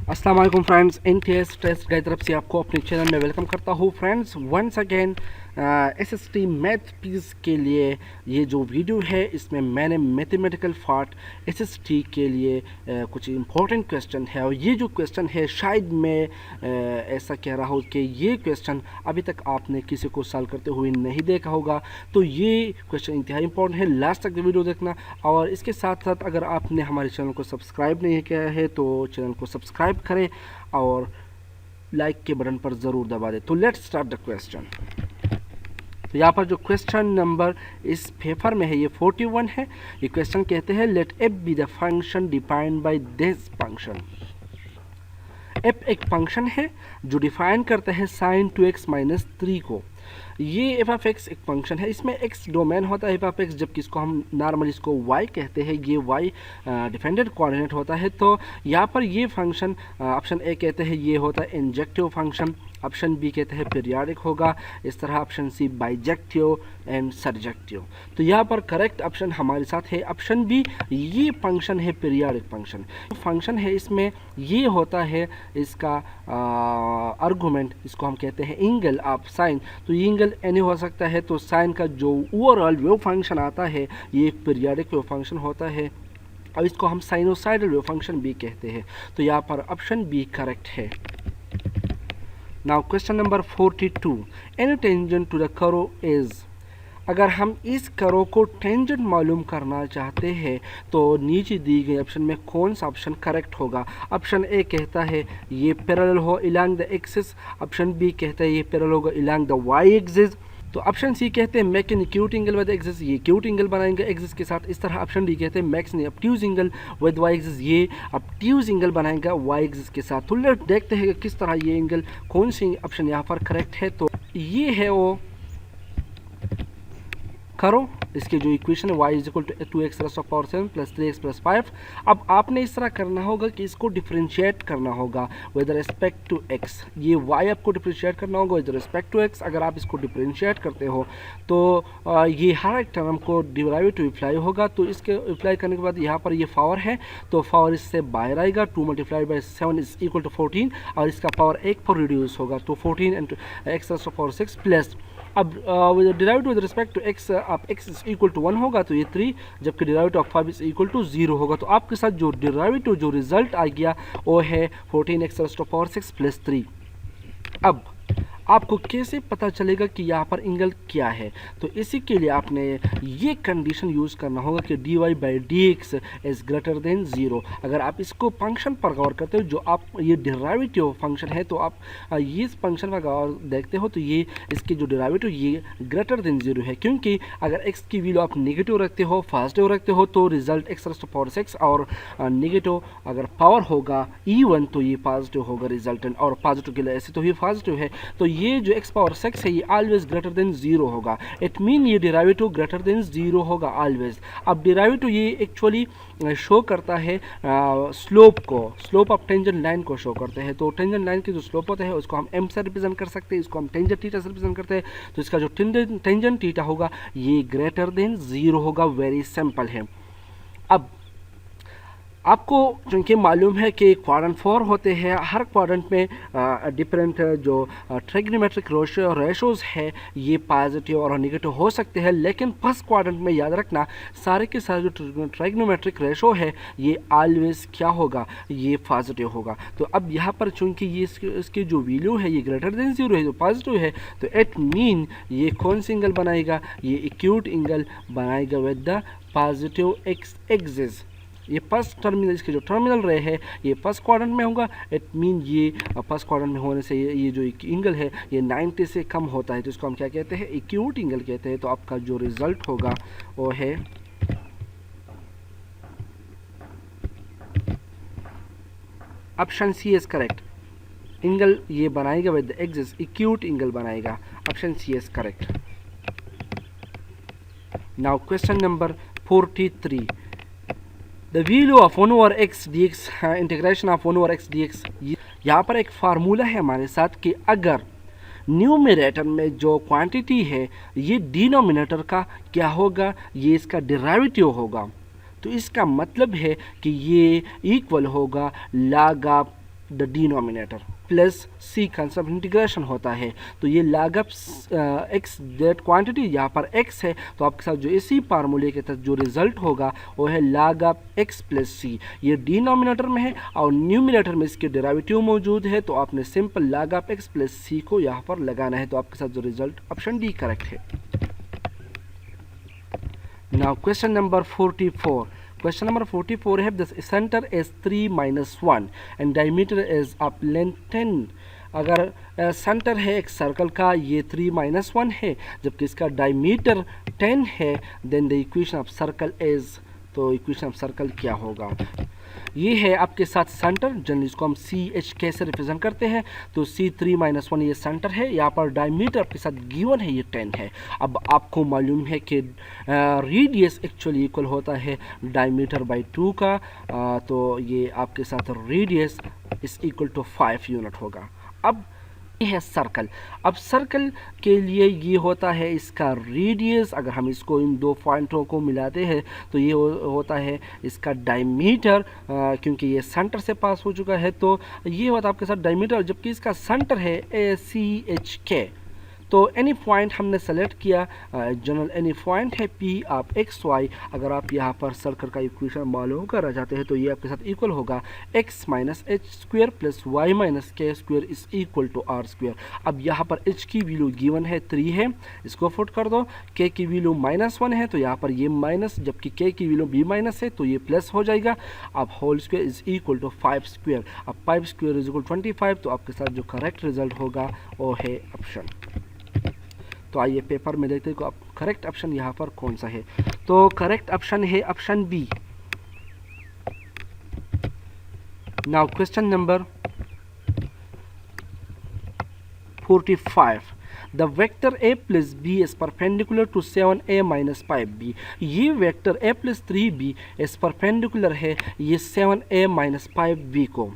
अस्सलाम वालेकुम friends, NTS test की तरफ से आपको अपने चैनल में वेलकम करता हूँ। Friends once again SST math piece के लिए ये जो वीडियो है इसमें मैंने मैथमेटिकल पार्ट SST के लिए कुछ इम्पोर्टेंट क्वेश्चन है, और ये जो क्वेश्चन है शायद मैं ऐसा कह रहा हूँ कि ये क्वेश्चन अभी तक आपने किसी को सॉल्व करते हुए नहीं देखा होगा। तो ये क्वेश्चन इंतहाई इंपॉर्टेंट है, लास्ट तक वीडियो देखना। और इसके साथ साथ अगर आपने हमारे चैनल को सब्सक्राइब नहीं किया है तो चैनल को सब्सक्राइब करें और लाइक के बटन पर ज़रूर दबा दें। तो लेट्स स्टार्ट द क्वेश्चन। तो यहाँ पर जो क्वेश्चन नंबर इस पेपर में है ये 41 है। ये क्वेश्चन कहते हैं let F be the function defined by this function. F एक फंक्शन है जो डिफाइन करता है साइन 2x माइनस 3 को। ये एफ ऑफ एक्स एक फंक्शन है, इसमें एक्स डोमेन होता है एफ ऑफ एक्स, जबकि इसको हम नॉर्मली इसको वाई कहते हैं। ये वाई डिपेंडेंट कोऑर्डिनेट होता है। तो यहाँ पर ये फंक्शन ऑप्शन ए कहते हैं ये होता है इंजेक्टिव फंक्शन, ऑप्शन बी कहते हैं पीरियाडिक होगा, इस तरह ऑप्शन सी बाइजेक्टिव एंड सरजेक्टिव। तो यहाँ पर करेक्ट ऑप्शन हमारे साथ है ऑप्शन बी, ये फंक्शन है पीरियाडिक फंक्शन। फंक्शन है इसमें ये होता है इसका आर्गुमेंट, इसको हम कहते हैं एंगल ऑफ साइन। तो ये एंगल एनी हो सकता है, तो साइन का जो ओवरऑल वेव फंक्शन आता है ये एक पीरियाडिक वेव फंक्शन होता है, और इसको हम साइनोसाइडल वेव फंक्शन भी कहते हैं। तो यहाँ पर ऑप्शन बी करेक्ट है। Now question number 42, any tangent to the curve is. अगर हम इस कर्व को टेंजेंट मालूम करना चाहते हैं तो नीचे दी गई ऑप्शन में कौन सा ऑप्शन करेक्ट होगा। ऑप्शन ए कहता है ये पैरेलल हो along the axis, option B कहता है ये पैरेलल होगा इलॉन्ग द वाई एक्सिस, तो ऑप्शन सी कहते हैं make an acute angle with axis, ये एक्यूट एंगल बनाएंगे एक्सिस के साथ। इस तरह ऑप्शन डी कहते हैं makes an obtuse angle with Y axis, ये ऑब्ट्यूज एंगल बनाएगा वाई एक्सिस के साथ। तो लेट देखते हैं कि किस तरह ये एंगल, कौन सी ऑप्शन यहाँ पर करेक्ट है। तो ये है वो करो, इसके जो इक्वेशन है y is equal to 2x plus 7 plus 3x plus 5। अब आपने इस तरह करना होगा कि इसको डिफरेंशिएट करना होगा विद रिस्पेक्ट टू x। ये y आपको डिफरेंशिएट करना होगा विद रिस्पेक्ट टू x। अगर आप इसको डिफरेंशिएट करते हो तो ये हर एक टर्म को डिराइवेटिव अप्लाई होगा। तो इसके अप्लाई करने के बाद यहाँ पर ये पावर है, तो पावर इससे बाहर आएगा, 2 multiplied by 7 is equal to 14, और इसका पावर 1 पर रिड्यूस होगा। तो 14 इंटू x प्लस 6 प्लस, अब derivative with respect to x, आप x इज इक्वल टू 1 होगा तो ये 3, जबकि derivative of 5 is equal to 0 होगा। तो आपके साथ जो डिराइवेटिव जो रिजल्ट आ गया वो है 14x प्लस 6 प्लस 3। अब आपको कैसे पता चलेगा कि यहाँ पर एंगल क्या है, तो इसी के लिए आपने ये कंडीशन यूज़ करना होगा कि dy by dx is greater than 0। अगर आप इसको फंक्शन पर गौर करते हो, जो आप ये डिराइवेटिव फंक्शन है, तो आप ये इस फंक्शन पर गौर देखते हो तो ये इसके जो डिराइवेटिव ये ग्रेटर देन 0 है, क्योंकि अगर x की वैल्यू आप नेगेटिव रखते हो, पॉजिटिव रखते हो, तो result x raise to power 6, और नेगेटिव अगर पावर होगा even तो ये पॉजिटिव होगा रिजल्टेंट, और पॉजिटिव के लिए ऐसे तो ये पॉजिटिव है। तो ये जो x पावर 6 है ये ऑलवेज ग्रेटर देन 0 होगा। इट मीन ये डिराइवेटिव ग्रेटर देन 0 होगा ऑलवेज। अब डिराइवेटिव ये एक्चुअली शो करता है स्लोप को, स्लोप ऑफ टेंजेंट लाइन को शो करते हैं। तो टेंजेंट लाइन की जो स्लोप होता है उसको हम m से रिप्रेजेंट कर सकते हैं, इसको हम टेंजेंट थीटा से रिप्रेजेंट करते हैं। तो इसका जो टेंजेंट थीटा होगा ये ग्रेटर देन 0 होगा। वेरी सिंपल है। अब आपको चूँकि मालूम है कि क्वाड्रेंट 4 होते हैं, हर क्वाड्रेंट में डिफरेंट जो ट्रिग्नोमेट्रिक रेशोज़ है ये पॉजिटिव और नेगेटिव हो सकते हैं, लेकिन फर्स्ट क्वाड्रेंट में याद रखना सारे के सारे जो ट्रिग्नोमेट्रिक रेशो है ये ऑलवेज क्या होगा, ये पॉजिटिव होगा। तो अब यहाँ पर चूँकि ये इसकी जो वैल्यू है ये ग्रेटर देन 0 है, जो पॉजिटिव है, तो इट मीन ये कौन सी एंगल बनाएगा, ये एक्यूट एंगल बनाएगा with the positive x axis. ये फर्स्ट टर्मिनल, इसके जो टर्मिनल रे है ये फर्स्ट क्वाड्रेंट में होगा। इट मीन ये फर्स्ट क्वाड्रेंट में होने से ये जो एंगल है ये 90 से कम होता है, तो इसको हम क्या कहते हैं, एक्यूट एंगल कहते हैं। तो आपका जो रिजल्ट होगा वो है option C is correct. Angle ये बनाएगा विद एक्सिस, एक्यूट एंगल बनाएगा। Option C is correct. Now question number 43, the value of 1 over X D X, integration of 1 over X D X. यहाँ पर एक फार्मूला है हमारे साथ कि अगर न्यूमरेटर में जो क्वांटिटी है ये डिनोमिनेटर का क्या होगा, ये इसका डेरिवेटिव होगा। तो इसका मतलब है कि ये इक्वल होगा log of the denominator plus C concept integration होता है, तो ये log of X that quantity यहाँ पर x है, तो आपके साथ जो इसी फार्मूले के तहत जो रिजल्ट होगा वो है log ऑफ x प्लस सी। ये डिनोमिनेटर में है और न्यूमिनेटर में इसके डेरिवेटिव मौजूद है, तो आपने simple log of x plus C को यहाँ पर लगाना है, तो आपके साथ जो रिजल्ट ऑप्शन डी करेक्ट है। Now question number 44। Question number 44 है the center is 3 minus 1 and diameter is of length 10। अगर सेंटर है एक सर्कल का, ये 3 माइनस 1 है, जबकि इसका डायमीटर 10 है, then the equation of circle is, तो इक्वेशन ऑफ सर्कल क्या होगा? ये है आपके साथ सेंटर, जनरली इसको हम सी एच के से रिप्रेजेंट करते हैं, तो सी 3 माइनस 1 ये सेंटर है, यहाँ पर डायमीटर आपके साथ गिवन है ये 10 है। अब आपको मालूम है कि रेडियस एक्चुअली इक्वल होता है डायमीटर बाई 2 का, तो ये आपके साथ radius is equal to 5 unit होगा। अब ये है सर्कल। अब सर्कल के लिए ये होता है इसका रेडियस, अगर हम इसको इन दो पॉइंटों को मिलाते हैं तो ये होता है इसका डायमीटर, क्योंकि ये सेंटर से पास हो चुका है, तो ये होता है आपके साथ डायमीटर, जबकि इसका सेंटर है ए सी एच के। तो एनी पॉइंट हमने सेलेक्ट किया, जनरल एनी पॉइंट है पी ऑफ एक्स वाई। अगर आप यहाँ पर सर्कल का इक्वेशन मालूम करना चाहते हैं तो ये आपके साथ इक्वल होगा x minus h square plus y minus k square is equal to r square. अब यहाँ पर एच की वैल्यू गिवन है 3 है, इसको पुट कर दो। के की वैल्यू -1 है, तो यहाँ पर ये माइनस, जबकि के की वैल्यू b माइनस है तो ये प्लस हो जाएगा। अब whole square is equal to 5 square. अब 5 स्क्वेयर इज इक्वल 25, तो आपके साथ जो करेक्ट रिजल्ट होगा वो है ऑप्शन। तो आइए पेपर में देखते हैं कि आप करेक्ट ऑप्शन यहाँ पर कौन सा है। तो करेक्ट ऑप्शन है option B. Now question number 45। The vector a plus b is perpendicular to 7a minus 5b। ये वेक्टर a plus 3b इस परपेंडिकुलर है ये 7a minus 5b को।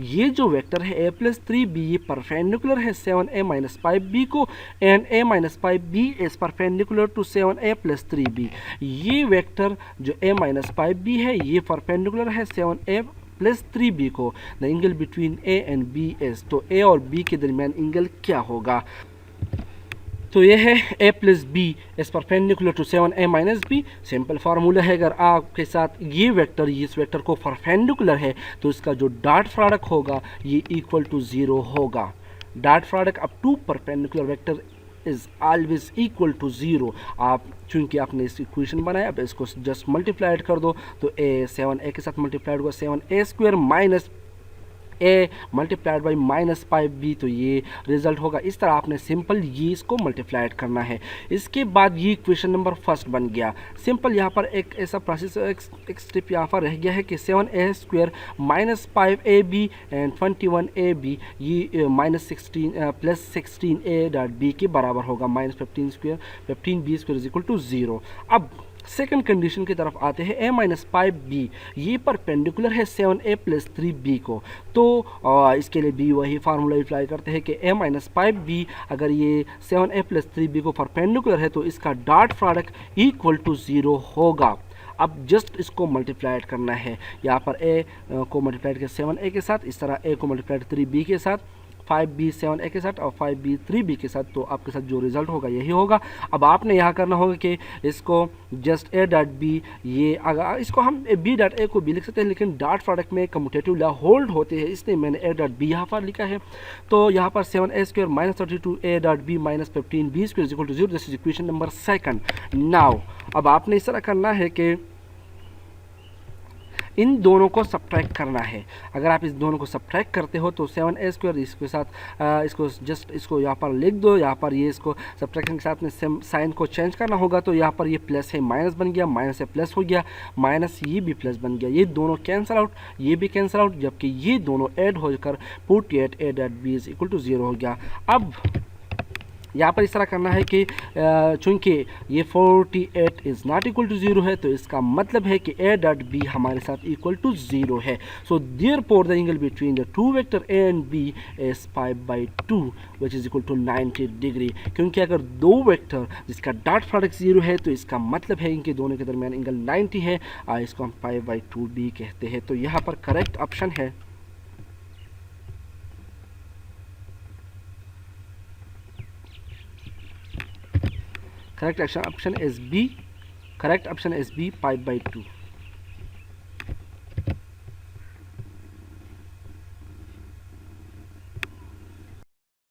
ये जो वेक्टर है a प्लस 3b ये परपेंडिकुलर है 7a माइनस 5b को, and a minus 5b is perpendicular to 7a plus 3b। ये वेक्टर जो a माइनस 5b है ये परपेंडिकुलर है 7a प्लस 3b को। The angle between a and b is, तो a और b के दरमियान एंगल क्या होगा? तो ये है a plus B is perpendicular to 7a minus B. Simple formula है, अगर आपके साथ ये वेक्टर इस वेक्टर को परपेंडिकुलर है तो इसका जो डॉट प्रोडक्ट होगा ये इक्वल टू 0 होगा। Dot product up to perpendicular vector is always equal to 0। आप चूंकि आपने इस इक्वेशन बनाया, अब इसको जस्ट मल्टीप्लाइड कर दो, तो a 7a के साथ मल्टीप्लाइड होगा 7a square minus a multiplied by minus 5b, तो ये रिजल्ट होगा। इस तरह आपने सिंपल ये इसको मल्टीप्लाइड करना है। इसके बाद ये इक्वेशन नंबर फर्स्ट बन गया। सिंपल यहाँ पर एक ऐसा प्रोसेस एक स्टेप यहाँ पर रह गया है कि 7a square minus 5ab and 21ab ये minus 16 plus 16a dot b के बराबर होगा, minus 15 square 15b square is equal to 0। अब सेकंड कंडीशन की तरफ आते हैं, a माइनस 5b ये परपेंडिकुलर है 7a प्लस 3b को, तो इसके लिए b वही फार्मूला अप्लाई करते हैं कि a माइनस 5b अगर ये 7a प्लस 3b को परपेंडिकुलर है तो इसका डॉट प्रोडक्ट इक्वल टू 0 होगा। अब जस्ट इसको मल्टीप्लाइड करना है, यहाँ पर a को मल्टीप्लाइड किया 7a के साथ, इस तरह a को मल्टीप्लाइड 3b के साथ, 5b 7a के साथ और 5b 3b के साथ, तो आपके साथ जो रिजल्ट होगा यही होगा। अब आपने यहाँ करना होगा कि इसको जस्ट a डॉट b, ये अगर इसको हम b डॉट a को भी लिख सकते हैं, लेकिन डॉट प्रोडक्ट में कम्यूटेटिव लॉ होल्ड होते हैं, इसलिए मैंने a डॉट b यहाँ पर लिखा है। तो यहाँ पर 7a square minus 32a dot b minus 15b square is equal to 0। This is equation number second. Now अब आपने इस तरह करना है कि इन दोनों को सब्ट्रैक्ट करना है। अगर आप इस दोनों को सब्ट्रैक्ट करते हो तो 7a स्क्वायर इसके साथ इसको जस्ट इसको यहाँ पर लिख दो, यहाँ पर ये इसको सब्ट्रैक्शन के साथ में साइन को चेंज करना होगा, तो यहाँ पर ये प्लस है माइनस बन गया, माइनस से प्लस हो गया, माइनस ये भी प्लस बन गया, ये दोनों कैंसिल आउट, ये भी कैंसिल आउट, जबकि ये दोनों ऐड होकर put at a dot b is equal to 0 हो गया। अब यहाँ पर इस तरह करना है कि चूँकि ये 48 इज़ नॉट इक्वल टू 0 है, तो इसका मतलब है कि a डॉट b हमारे साथ इक्वल टू 0 है। So therefore the angle between the two vector a and b is 5/2 which is equal to 90 degree. क्योंकि अगर दो वेक्टर जिसका डॉट प्रोडक्ट 0 है तो इसका मतलब है इनके दोनों के दरमियान एंगल 90 है, इसको हम 5/2 भी कहते हैं। तो यहाँ पर करेक्ट ऑप्शन है correct option is B, correct option is B 5/2.